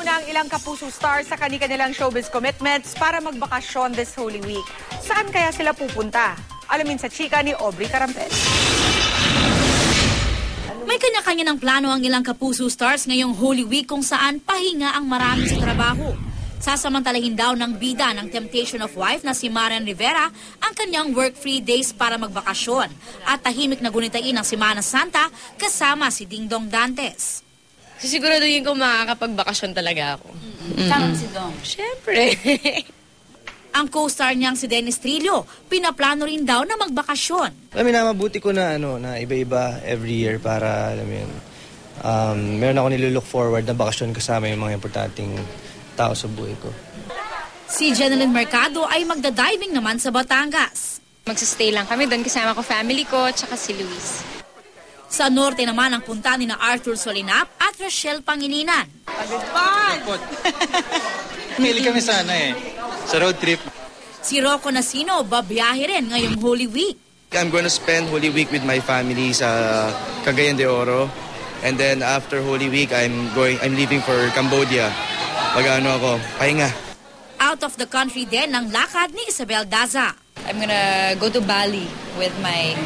muna ang ilang kapuso stars sa kani-kanilang showbiz commitments para magbakasyon this Holy Week. Saan kaya sila pupunta? Alamin sa chika ni Aubrey Carampel. May kanya-kanya ng plano ang ilang kapuso stars ngayong Holy Week kung saan pahinga ang marami sa trabaho. Sasamantalahin daw ng bida ng Temptation of Wife na si Marian Rivera ang kanyang work-free days para magbakasyon at tahimik na gunitain ang Semana Santa kasama si Dingdong Dantes. Sisiguraduhin ko makakapagbakasyon talaga ako. Sama si Dong. Siyempre. Ang co-star niyang si Dennis Trillo, pinaplano rin daw na magbakasyon. Alam mo na, mabuti ko na, na iba-iba every year para, alam mo yun, meron ako nilulook forward na bakasyon kasama yung mga importanteng tao sa buhay ko. Si Jeneline Mercado ay magdadiving naman sa Batangas. Magsistay lang kami doon kasama ko family ko at saka si Luis. Sa norte naman ang punta ni na Arthur Solinap at Rochelle Pangilinan. Pili kami sana sa road trip. Si Rocco Nasino babiyahe rin ngayong Holy Week. I'm gonna spend Holy Week with my family sa Cagayan de Oro. And then after Holy Week, I'm leaving for Cambodia. Pag-ano ako, pahinga. Out of the country din ang lakad ni Isabel Daza. I'm gonna go to Bali with my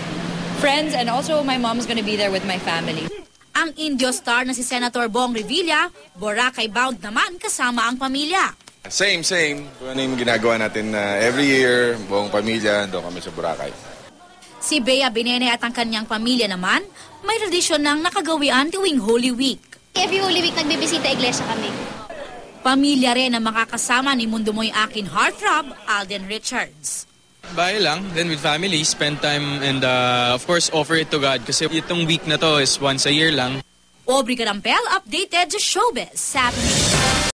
friends and also my mom's gonna be there with my family. Ang Indio star na si Senator Bong Revilla, Boracay bound naman kasama ang pamilya. Same. Kung ano yung ginagawa natin every year, buong pamilya, doon kami sa Boracay. Si Bea Binene at ang kanyang pamilya naman, may tradisyon ng nakagawian tuwing Holy Week. Every Holy Week nagbibisita iglesia kami. Pamilya rin ang makakasama ni Mundo Mo'y Akin heartthrob, Alden Richards. Bahay lang, then with family, spend time and of course offer it to God kasi itong week na to is once a year lang. Aubrey Carampel updated sa Showbiz Saturday.